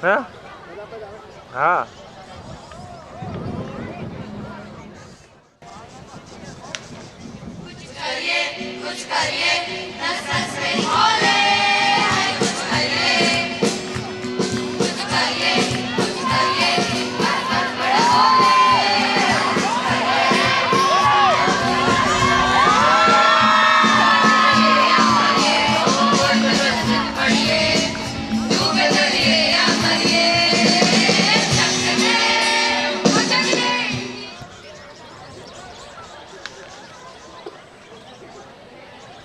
हाँ हाँ। कुछ करिए नस नस में खोले, हाय कुछ करिए, कुछ करिए, कुछ करिए, बस बस बड़ा खोले, पढ़िए डूबे दरिए या मरिए, चकने चकने।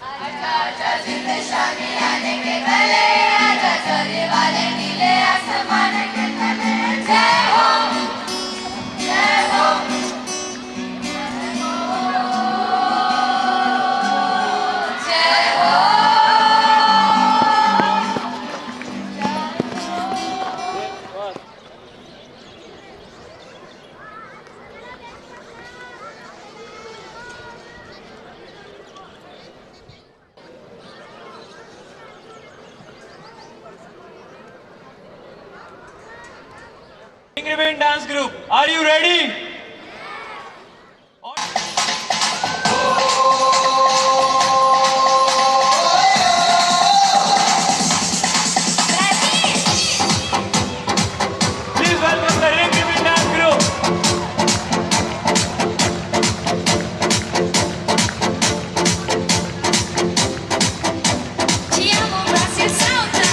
आजा आजा जिंद शानी आने के गले, आजा चोरी वाले नीले आसमान के तले। जय हो, जय हो, जय हो। Ribbon dance group, are you ready? Please welcome the Ring Ribbon dance group. Te amo, Brasil, salta!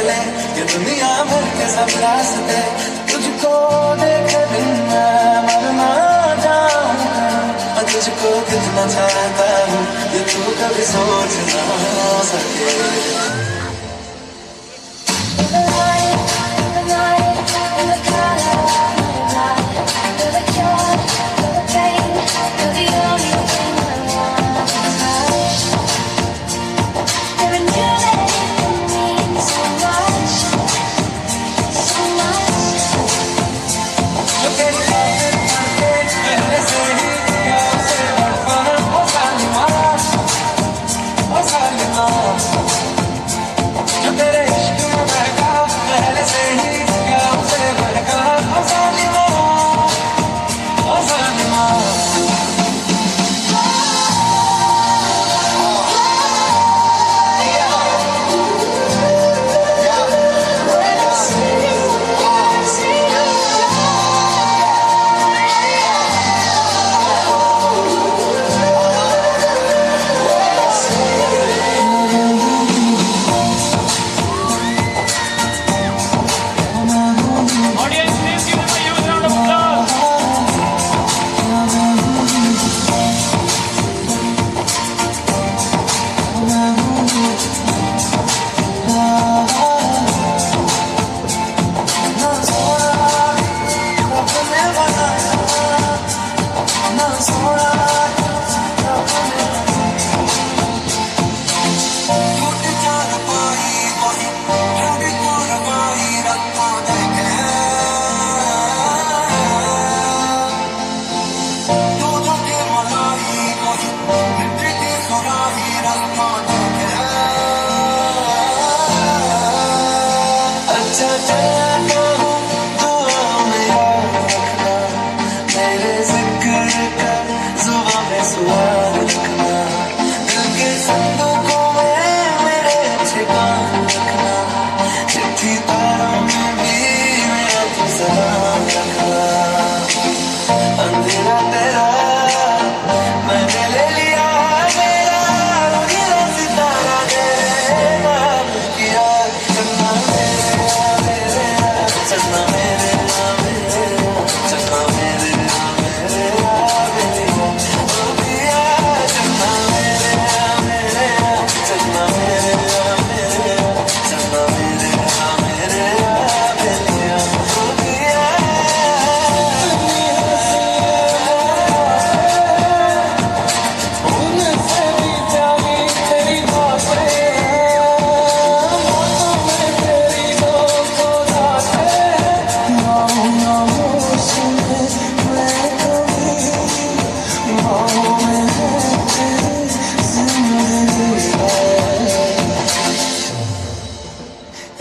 चले ये दुनिया भर के सब रास्ते, तुझको देखे बिन मैं मर ना जाऊंगा। मैं तुझको कितना चाहता हूँ ये तू कभी सोच ना सके।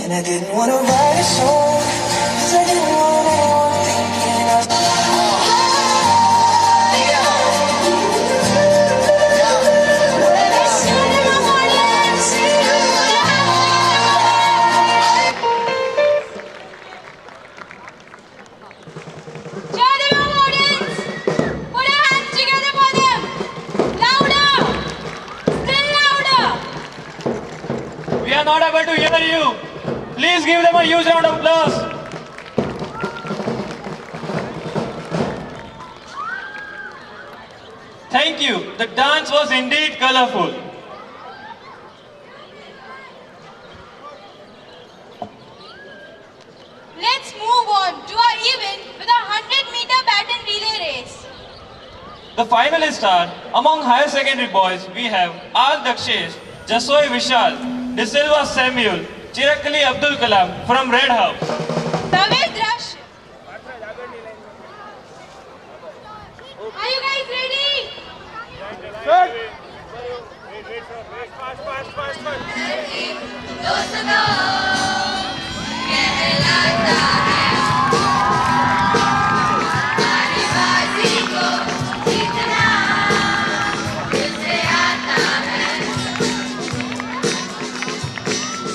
And I didn't want to write a song, 'cause I didn't want anyone thinking I was We are not able to hear you. Please give them a huge round of applause. Thank you. The dance was indeed colorful. Let's move on to our event with a 100-meter baton relay race. The finalists are among higher secondary boys. We have Al Dakshesh, Jasoi Vishal, De Silva Samuel, Chirakali Abdul Kalam from Red House. David Rush. Are you guys ready? दोस्तों कहलाता है हमारी बाजी को जीतना मुझसे आता है।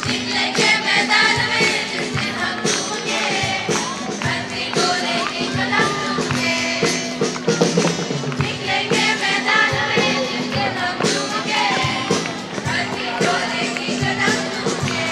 निकलेंगे मैदान में जिस दिन हम टूटे, बंदी गोले की कलम टूटे। निकलेंगे मैदान में जिस दिन हम टूटे, बंदी गोले की कलम टूटे।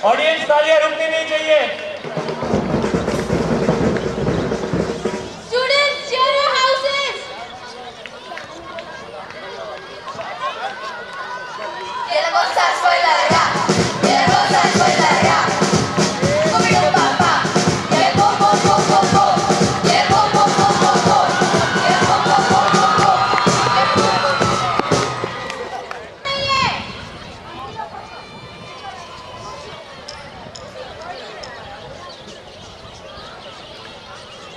ऑडियंस तालियां रुकनी नहीं चाहिए। Students, share your houses. Quiero gozar, soy la verdad. Quiero gozar, soy la verdad. Conmigo, papá. Quiero go, go, go, go, go. Quiero go, go, go, go, go. Quiero go, go, go, go, go.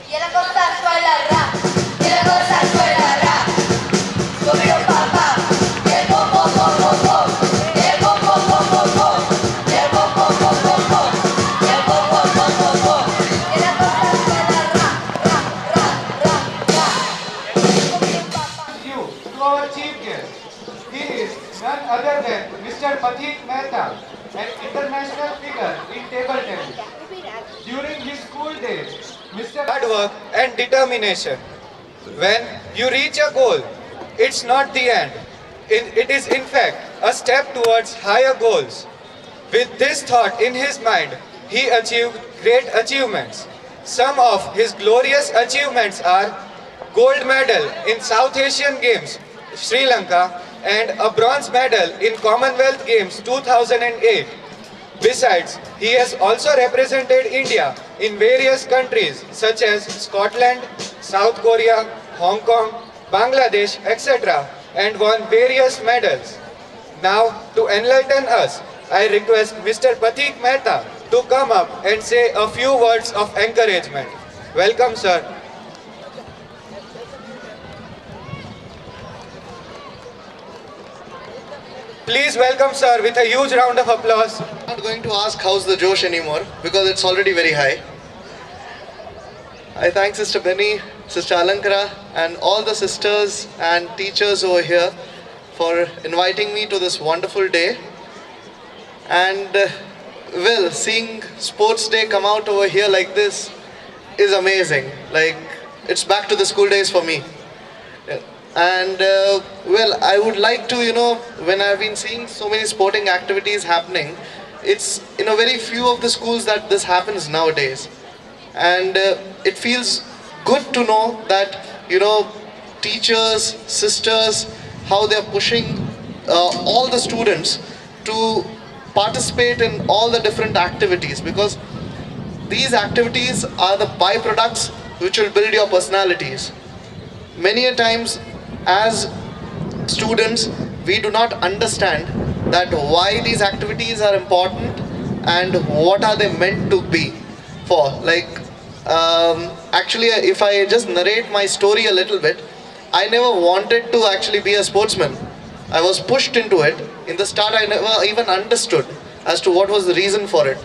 Quiero gozar, soy la verdad. Quiero gozar, soy la verdad. Conmigo, papá. Quiero go, go, go, go, go. Quiero go, go, go, go, go. Quiero go, go, go, go, go. Quiero go, go, go, go, go. Quiero gozar, soy la verdad. Conmigo, papá. You to our chief guest. He is none other than Mr. Pathik Mehta, an international figure in table tennis. During his school days, Mr. Hard work and determination. When you reach a goal, it's not the end. It is in fact a step towards higher goals. With this thought in his mind, he achieved great achievements. Some of his glorious achievements are gold medal in South Asian Games, Sri Lanka, and a bronze medal in Commonwealth Games 2008. Besides, he has also represented India in various countries such as Scotland, South Korea, Hong Kong, Bangladesh, etc. and won various medals. Now, to enlighten us, I request Mr. Pathik Mehta to come up and say a few words of encouragement. Welcome, sir. Please welcome, sir, with a huge round of applause. I'm not going to ask how's the Josh anymore because it's already very high. I thank Sister Benny, Sister Alankara, and all the sisters and teachers over here for inviting me to this wonderful day. And well, seeing Sports Day come out over here like this is amazing. Like, it's back to the school days for me. And well, I would like to, when I've been seeing so many sporting activities happening, it's in a very few of the schools that this happens nowadays. And it feels good to know that, teachers, sisters, how they're pushing all the students to participate in all the different activities, because these activities are the byproducts which will build your personalities. Many a times as students, we do not understand that why these activities are important and what are they meant to be for. Like, actually, if I just narrate my story a little bit, I never wanted to actually be a sportsman. I was pushed into it. In the start, I never even understood as to what was the reason for it.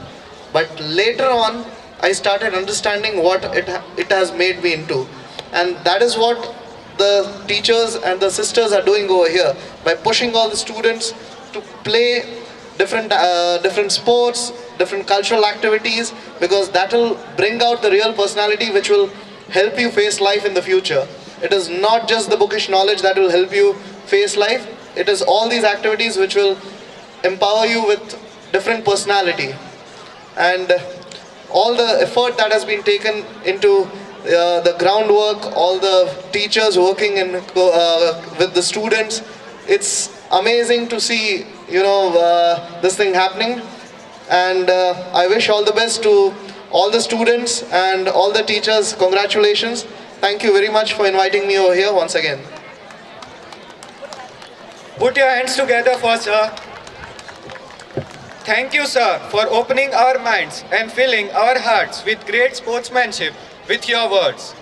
But later on, I started understanding what it has made me into. And that is what the teachers and the sisters are doing over here by pushing all the students to play different sports, different cultural activities, because that will bring out the real personality which will help you face life in the future. It is not just the bookish knowledge that will help you face life. It is all these activities which will empower you with different personality. And all the effort that has been taken into the groundwork, all the teachers working with the students, it's amazing to see this thing happening. And I wish all the best to all the students and all the teachers. Congratulations. Thank you very much for inviting me over here once again. Put your hands together for sir. Thank you, sir, for opening our minds and filling our hearts with great sportsmanship with your words.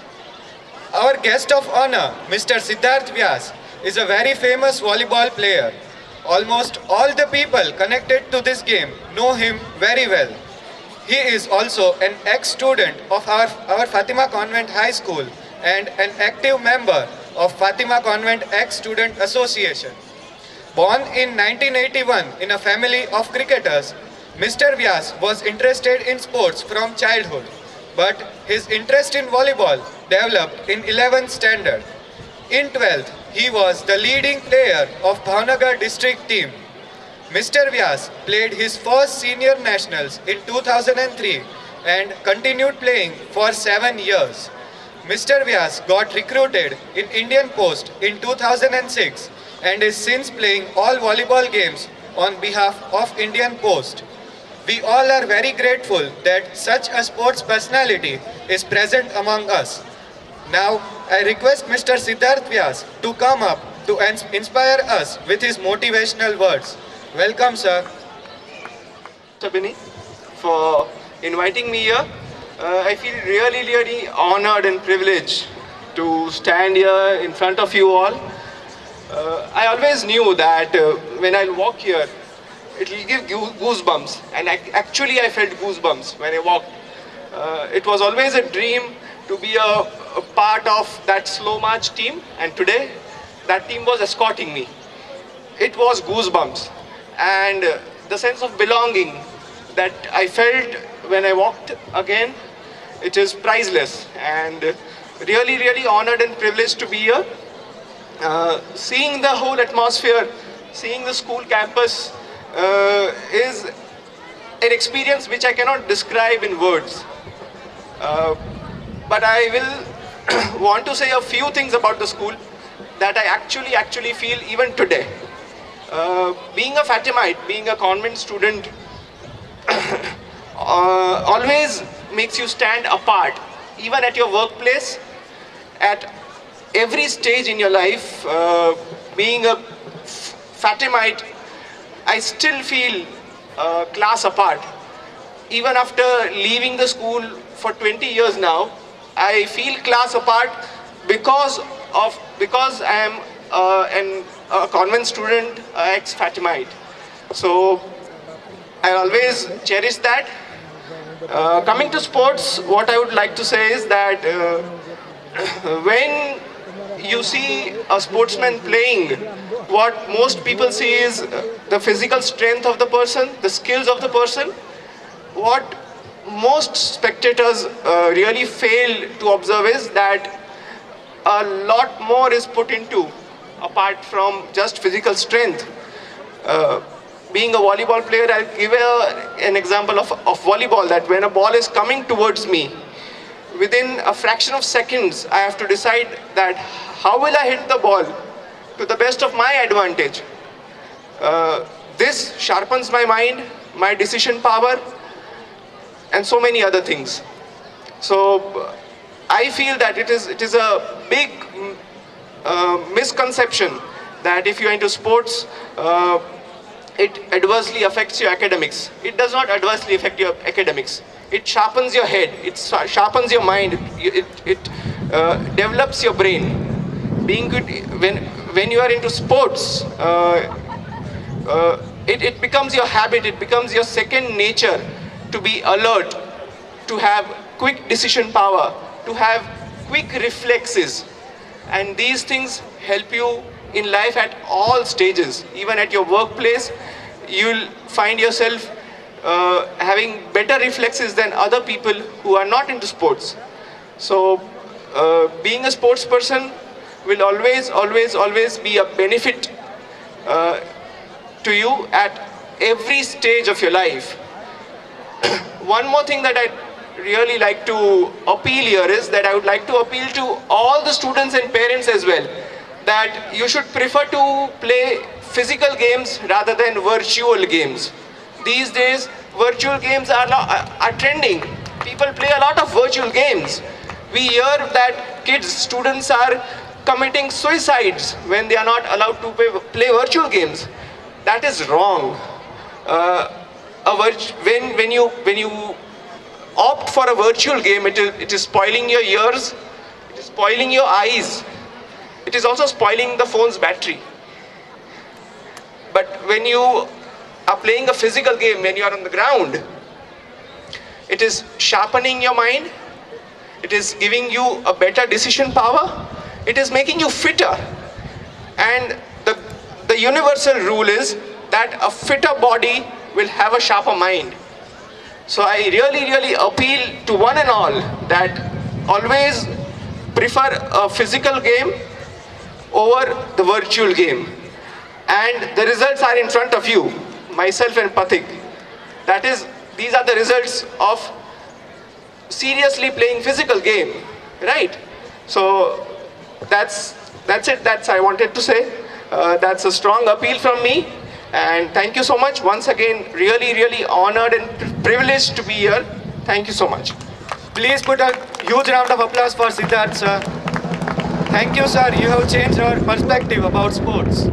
Our guest of honor, Mr. Siddharth Vyas, is a very famous volleyball player. Almost all the people connected to this game know him very well. He is also an ex-student of our Fatima Convent High School and an active member of Fatima Convent Ex-Student Association. Born in 1981 in a family of cricketers, Mr. Vyas was interested in sports from childhood, but his interest in volleyball developed in 11th standard. In 12th, he was the leading player of Bhavnagar district team. Mr. Vyas played his first senior nationals in 2003 and continued playing for 7 years. Mr. Vyas got recruited in Indian Post in 2006 and is since playing all volleyball games on behalf of Indian Post. We all are very grateful that such a sports personality is present among us. Now, I request Mr. Siddharth Vyas to come up to inspire us with his motivational words. Welcome, sir. Sabini, for inviting me here. I feel really honored and privileged to stand here in front of you all. I always knew that when I walk here, it will give goosebumps, and actually I felt goosebumps when I walked. It was always a dream to be a part of that slow march team, and today that team was escorting me. It was goosebumps, and the sense of belonging that I felt when I walked again, it is priceless, and really honored and privileged to be here. Seeing the whole atmosphere, seeing the school campus is an experience which I cannot describe in words. But I will want to say a few things about the school that I actually feel even today. Being a Fatimite, being a convent student, always makes you stand apart, even at your workplace, at every stage in your life. Being a Fatimite, I still feel class apart. Even after leaving the school for 20 years now, I feel class apart because I am a convent student, ex-Fatimite. So I always cherish that. Coming to sports, what I would like to say is that when you see a sportsman playing, what most people see is the physical strength of the person, the skills of the person. What most spectators really fail to observe is that a lot more is put into, apart from just physical strength. Being a volleyball player, I'll give an example of volleyball, that when a ball is coming towards me, within a fraction of seconds, I have to decide that how will I hit the ball to the best of my advantage. This sharpens my mind, my decision power, and so many other things. So I feel that it is a big misconception that if you're into sports, it adversely affects your academics. It does not adversely affect your academics. It sharpens your head, it sharpens your mind, it develops your brain. Being good, when you are into sports, it becomes your habit, it becomes your second nature to be alert, to have quick decision power, to have quick reflexes. And these things help you in life at all stages. Even at your workplace, you'll find yourself having better reflexes than other people who are not into sports. So being a sports person will always be a benefit to you at every stage of your life. One more thing that I'd really like to appeal here is that I would like to appeal to all the students and parents as well, that you should prefer to play physical games rather than virtual games. These days, virtual games are trending. People play a lot of virtual games. We hear that students are committing suicides when they are not allowed to play virtual games. That is wrong. When you opt for a virtual game, it is spoiling your ears, it is spoiling your eyes, it is also spoiling the phone's battery. But when you are playing a physical game, when you are on the ground, it is sharpening your mind, it is giving you a better decision power, it is making you fitter. And the universal rule is that a fitter body will have a sharper mind. So I really appeal to one and all that always prefer a physical game over the virtual game. And the results are in front of you. myself and Pathik. These are the results of seriously playing physical game, right? So that's it. That's I wanted to say. That's a strong appeal from me. And thank you so much. Once again, really honored and privileged to be here. Thank you so much. Please put a huge round of applause for Siddharth sir. Thank you sir, you have changed our perspective about sports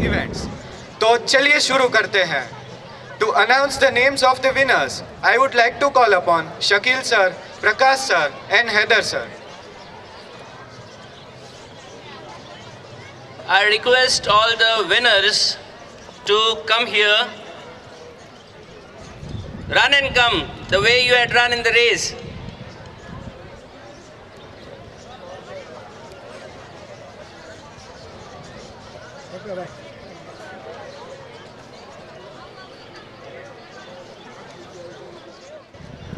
events. तो चलिए शुरू करते हैं. To announce the names of the winners, I would like to call upon Shakil sir, Prakash sir and Heather sir. I request all the winners to come here. Run and come the way you had run in the race.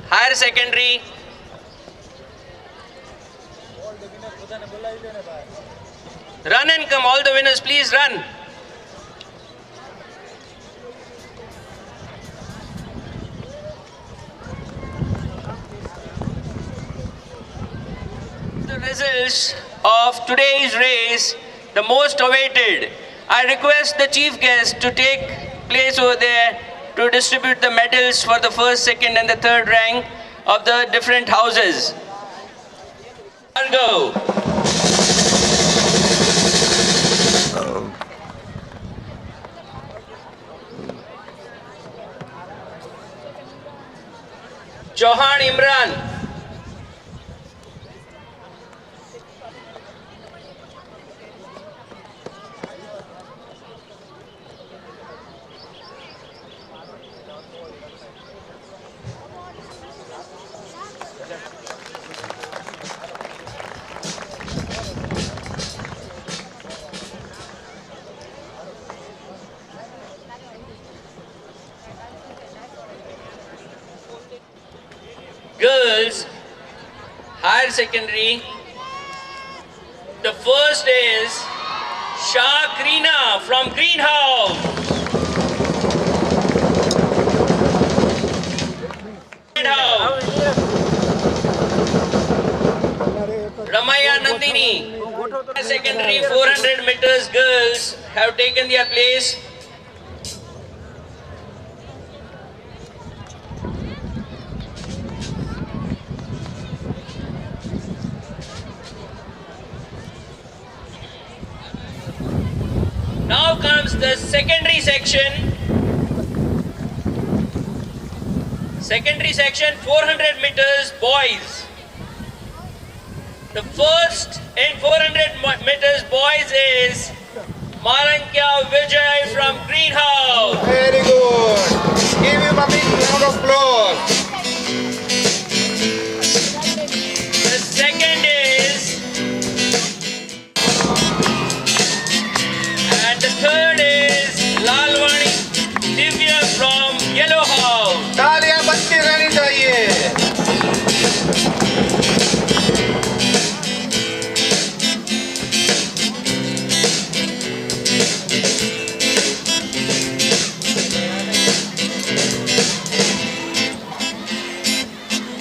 Higher secondary. Run and come, all the winners, please run. The results of today's race, the most awaited. I request the chief guest to take place over there to distribute the medals for the first, second and the third rank of the different houses. Go. Chauhan Imran. Girls, higher secondary. The first is Shakrina from Greenhouse. Ramaya Nandini. Secondary 400 meters girls have taken their place. Now comes the secondary section. Secondary section 400 meters boys. The first in 400 meters boys is Marankya Vijay from Greenhouse. Very good. Give him a big round of applause. The second is, and the third is Lalwani Divya from Yellow House. तालियां बजती रहनी चाहिए.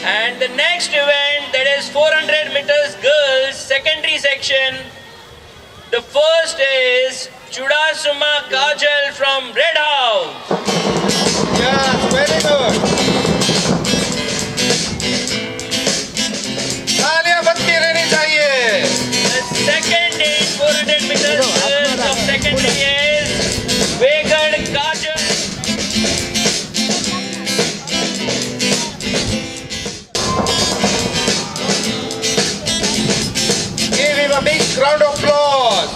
And the next event, that is 400 meters girls secondary section. The first is Chudasuma Kajal from Red House. Yes, very good. तालियां बजती रहनी चाहिए. The second in 400 meters girls of secondary is Vegad Kajal. Give him a big round of applause.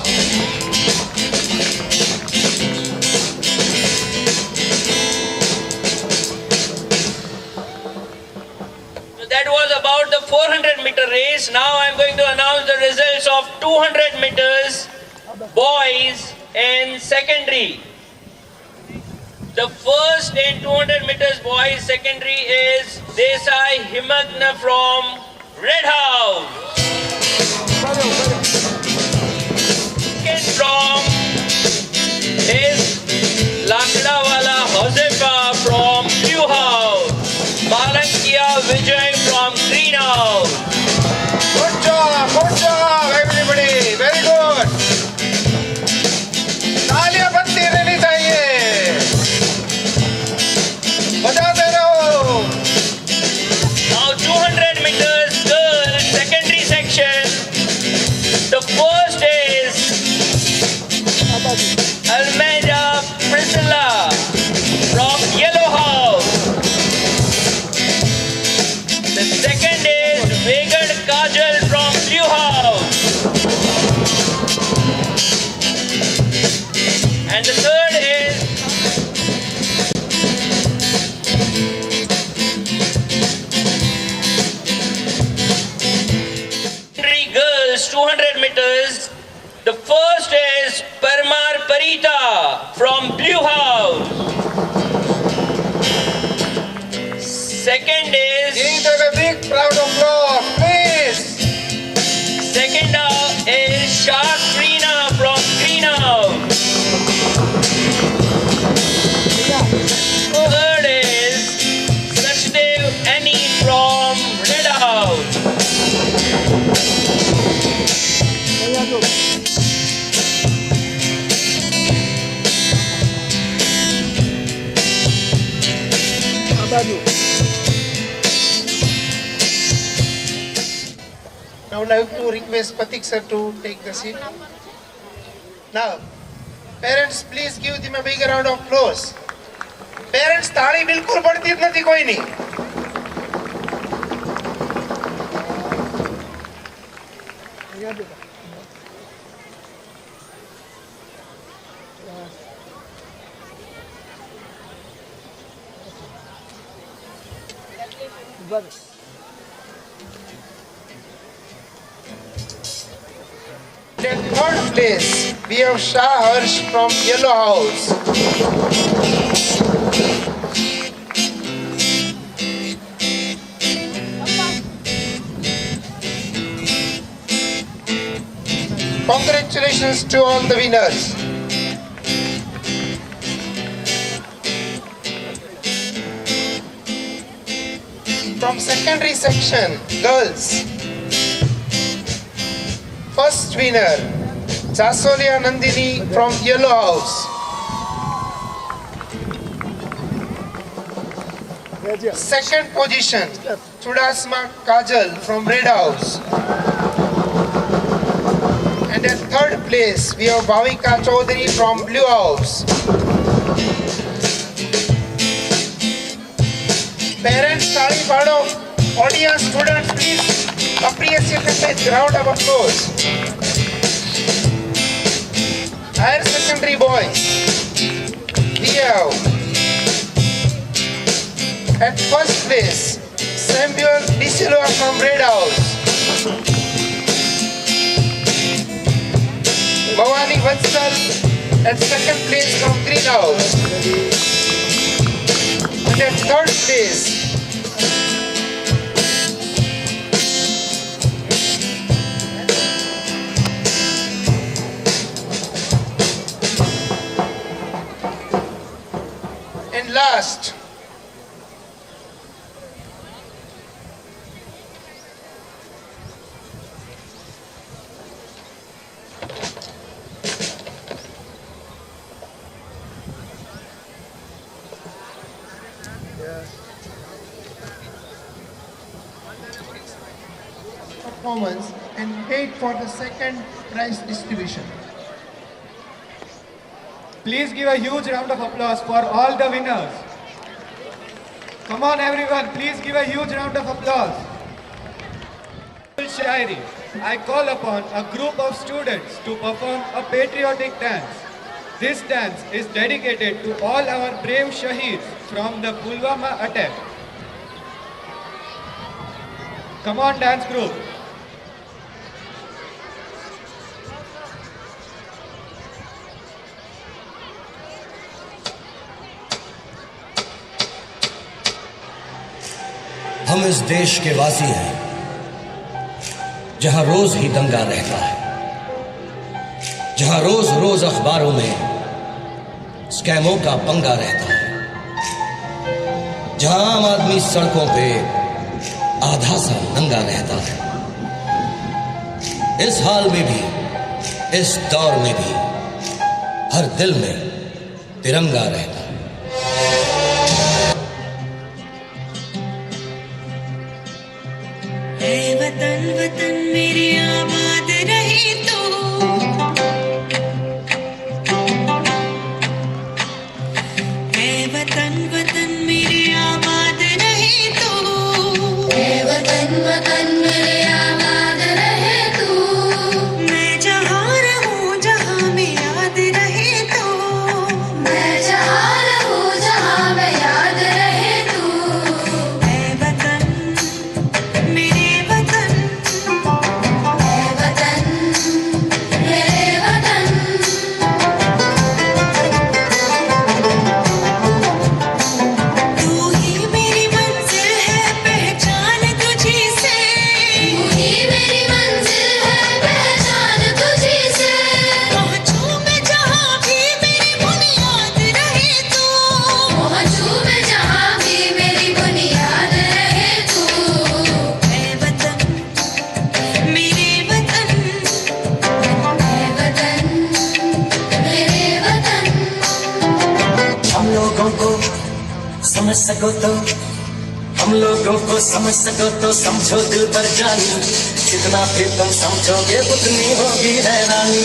So that was about the 400 meter race. Now I am going to announce the results of 200 meters boys in secondary. The first in 200 meters boys secondary is Desai Himagna from Red House. Second from is Lakdawala Hosel Vijay from Greenhouse. Good job, everybody. Very good. तालियां बनती रहनी चाहिए. बजाते रहो. Now 200 meters girls secondary section. The first is Almeida Priscilla from Yellow House. The second is Vegad Kajal from Blue House. And the third is girls 200 meters. The first is Parmar Parita from Blue House. Second is Give them a big round of applause, please. second is Shakrina from Greenhouse. Third is Sachdev Annie from Red House. Now I would like to request Patik sir to take the seat. Now, parents, please give them a big round of applause. Parents, તાળી બિલકુલ પડતી જ નથી કોઈની. In third place, we have Shah Harsh from Yellow House. Congratulations to all the winners. From secondary section, girls. First winner, Jasolia Nandini from Yellow House. Second position, Chudasma Kajal from Red House. And at third place, we have Bhavika Chaudhary from Blue House. Parents, ताली पाड़ो. Audience, students, please appreciate the round of applause. Higher secondary boys, we have at first place Samuel De Silva from Red House, Bhavani Vatsal at second place from Green House, and at third place and last performance and wait for the second prize distribution. Please give a huge round of applause for all the winners. Come on everyone, please give a huge round of applause. Shairi, I call upon a group of students to perform a patriotic dance. This dance is dedicated to all our brave Shaheeds from the Pulwama attack. Come on dance group. हम इस देश के वासी हैं जहां रोज ही दंगा रहता है, जहां रोज रोज अखबारों में स्कैमों का पंगा रहता है, जहां आम आदमी सड़कों पे आधा सा नंगा रहता है। इस हाल में भी, इस दौर में भी हर दिल में तिरंगा रहता है। ऐ वतन वतन मेरे आबाद रहे तो, ऐ वतन वतन मेरे आबाद रहे तो, ऐ वतन वतन मेरे आबाद रहे तू। मैं जहाँ रहूँ जहाँ में याद रहे तो, मैं जहाँ रहूँ जहाँ में याद रहे तू। ऐ वतन मेरे वतन, ऐ वतन मेरे वतन। तू ही मेरी मंजिल है पहचान तुझी से, तू ही मेरी मंजिल है पहचान तुझी से। पहुँचूं मैं जहाँ भी मेरी बुनियाद रहे तो, पहुँचूं मैं जहाँ भी मेरी बुनियाद रहे तू। ऐ वतन मेरे वतन, ऐ वतन मेरे वतन। हम लोगों को समझ सको तो, हम लोगों को समझ सको तो समझो दिल पर जानी, जितना फिर तुम समझोगे उतनी होगी हैरानी।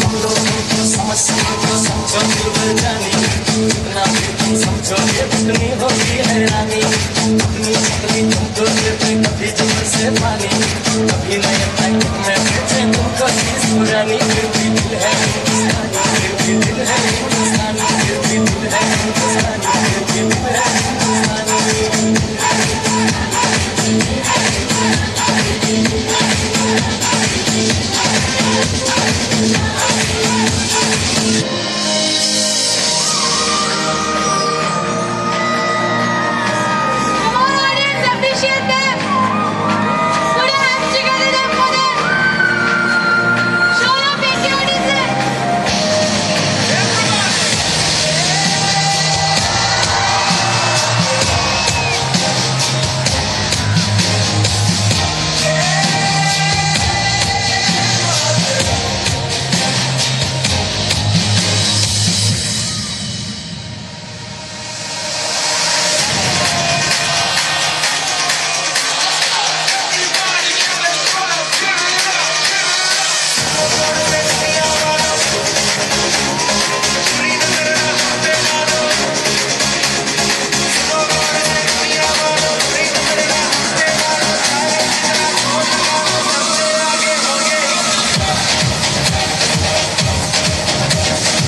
हम लोगों को समझ सको तो समझो दिल पर जानी, जितना फिर तुम समझोगे उतनी होगी हैरानी। अपनी अपनी तुम तो गिरते कभी जोर से पानी, कभी नए पैकेट में बेचे तुमको चीज पुरानी। फिर भी दिल है हिंदुस्तानी, फिर भी दिल है हिंदुस्तानी, फिर भी दिल है हिंदुस्तानी, फिर भी दिल है हिंदुस्तानी। Come on, audience, appreciate them. Put your hands together for them. Show your patriotism.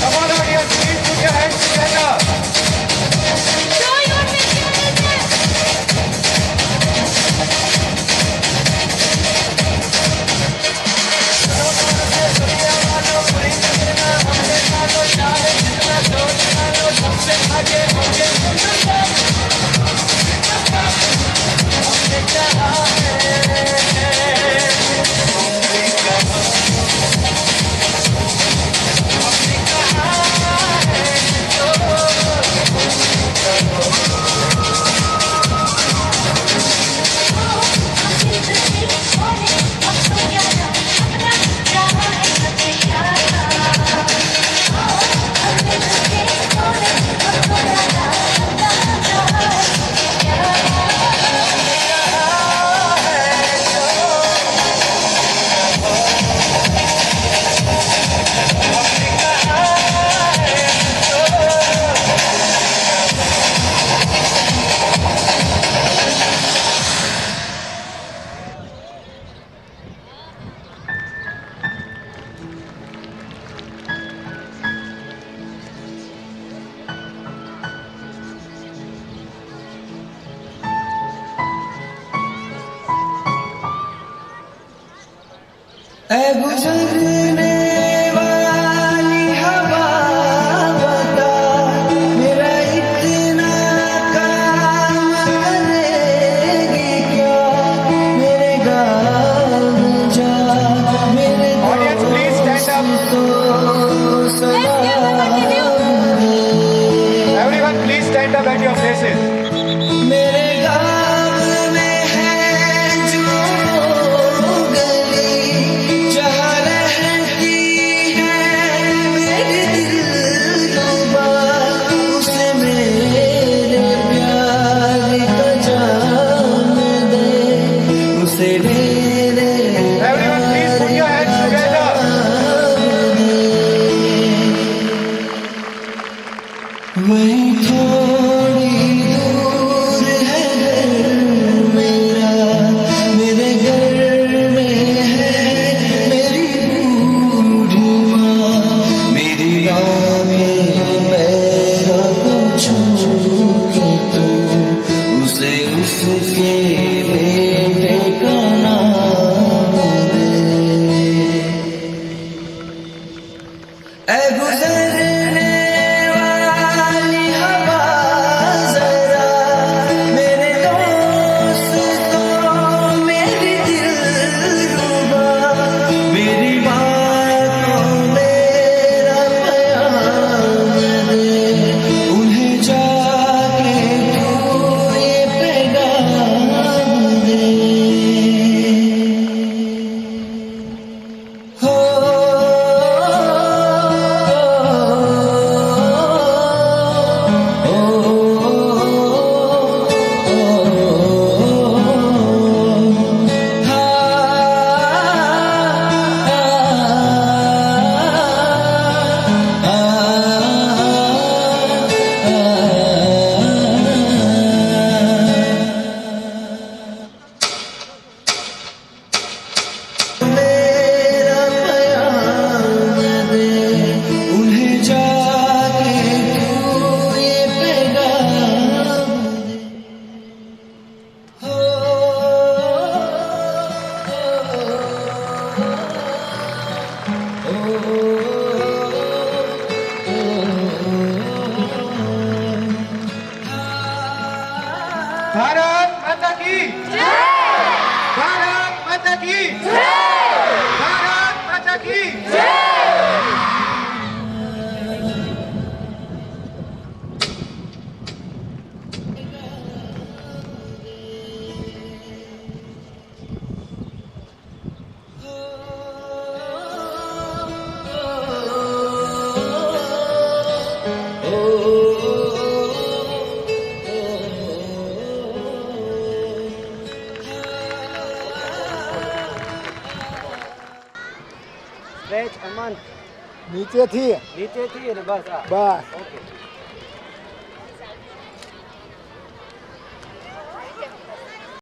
Come on, audience, please put your hands together. Show your patriotism. ऐ गुजरने वाली हवा बता, मेरा इतना काम करेगी क्या। places. मेरे गाँव में है जो गली जहाँ रहती है मेरी दिलरुबा, उसे मेरे प्यार का जाम दे, उसे मेरे Everyone, please put your hands together. वहीं थोड़ी दूर है घर मेरा, मेरे घर में है मेरी बूढ़ी माँ, मेरी राह में पैरों को छू के तू उसे उसके बेटे का नाम दे। ऐ गुजरने वाली हवा जरा मेरे दोस्तों मेरी दिलरुबा, मेरी बातों मेरा प्यार दे, उन्हें जाके तू ये पैगाम दे। हो मेरा प्यार दे, उन्हें जाके तू ये पैगाम दे। भारत माता की जय। भारत माता की जय। भारत माता की जय। नीचे थी बस